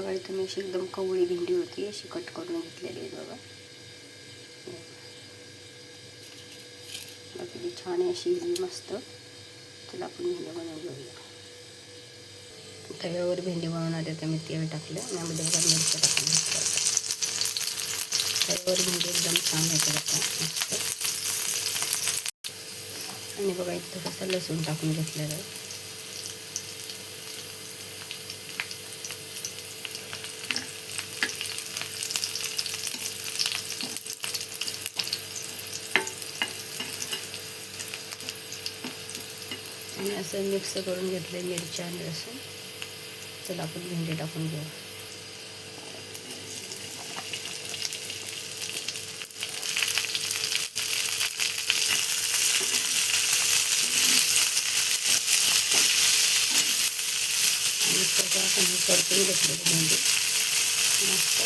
बघा इथं मी अशी एकदम कवळी भेंडी होती, अशी कट करून घेतलेली आहे बघा. किती छान अशी मस्त. चला आपण भेंडी बनवून घेऊया. तव्यावर भेंडी बनवणार तर मी तेल टाकलं, यामध्ये बघा मिरच्या टाकून घेतल्या. तव्यावर भेंडी एकदम छान होते बघा मस्त. आणि बघा इथं थोडंसं लसूण टाकून घेतलेलं आहे. आणि असं मिक्स करून घेतलं मिरच्या आणि लसूण. चला आपण भेंडी टाकून घेऊ. आपण परतून घेतलेली भेंडी मस्त.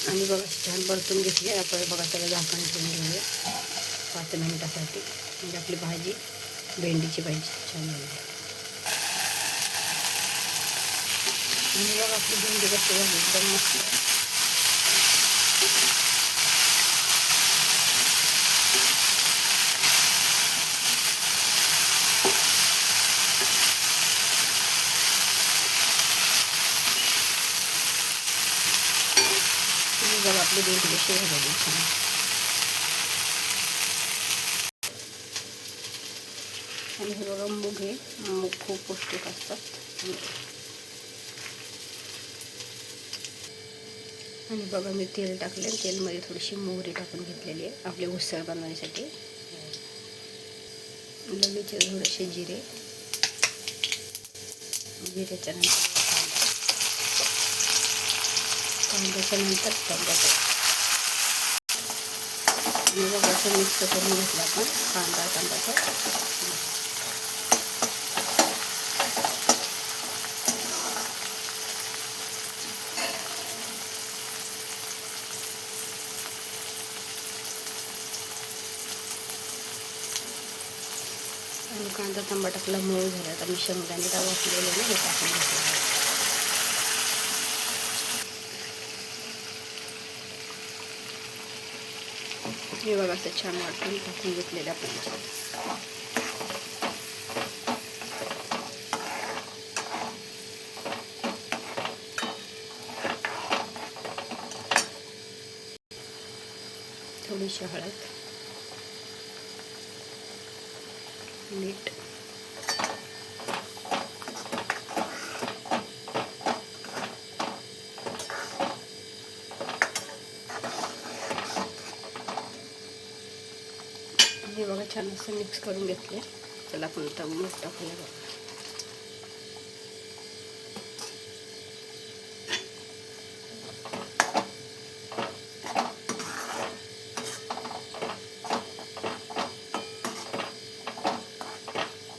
आणि बघा छान परतून घेतली. आपण बघा त्याला झाकण ठेवून घेऊया 5 मिनिटासाठी. म्हणजे आपली भाजी भेंडीची भाजी छान होईल. आणि बघा आपली भेंडी कशी झाली एकदम मस्त. बघा आपली भेंडी कशी झालेली छान. आणि हे बघा मूग आहे, मूग खूप पौष्टिक असतात. आणि बघा मी तेल टाकले, तेलमध्ये थोडीशी मोहरी टाकून घेतलेली आहे आपले उसळ बनवण्यासाठी. लगेच थोडेसे जिरे, जिऱ्याच्या नंतर कांद्याच्या नंतर टोमॅटो. आणि बघा असं मिक्स करून घेतलं आपण कांदा टोमॅटो. आणि कांदा टोमॅटोला मऊ झाला तर मी शेंगदाणे डाळ वाटलेले हे टाकून घेतलं. हे बघा असं छान वाटून टाकून घेतलेलं आपण. थोडीशी हळद, मीठ, हे बघा छान असं मिक्स करून घेतले. चला आपण आता मूग टाकूया बघा.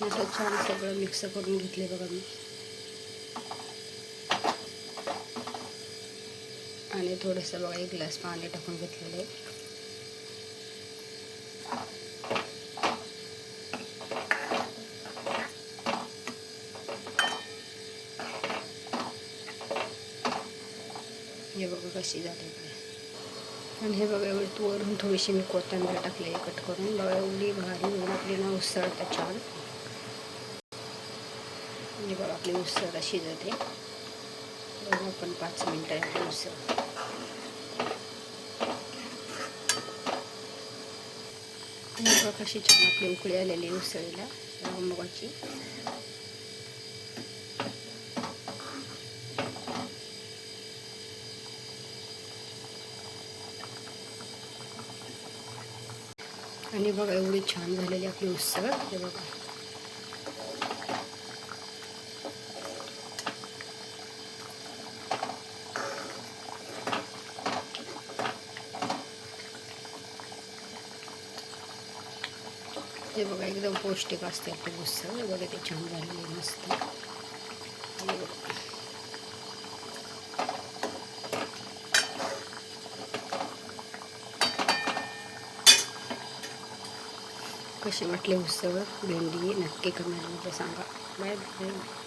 असं छान सगळं मिक्स करून घेतले बघा मी. आणि थोडंसं बघा 1 ग्लास पाणी टाकून घेतलेलं आहे. हे बघा कशी झाली. आणि हे बघा एवढी वरून थोडीशी मी कोथिंबीर टाकली कट करून. बघा एवढी भारी होऊन आपली ना उसळ तर छान. म्हणजे बघा आपली उसळ अशी जाते. बघा आपण 5 मिनिटं आपली उसळ. बघा कशी छान आपली उकळी आलेली उसळीला मुगाची. आणि बघा एवढी छान झालेली आपली उसळ. हे बघा हे बघा एकदम पौष्टिक असते आपली उसळ. हे बघा ते छान झालेली मस्त. कशी वाटली उसळ भेंडी नक्की कमेंटमध्ये सांगा. Bye bye.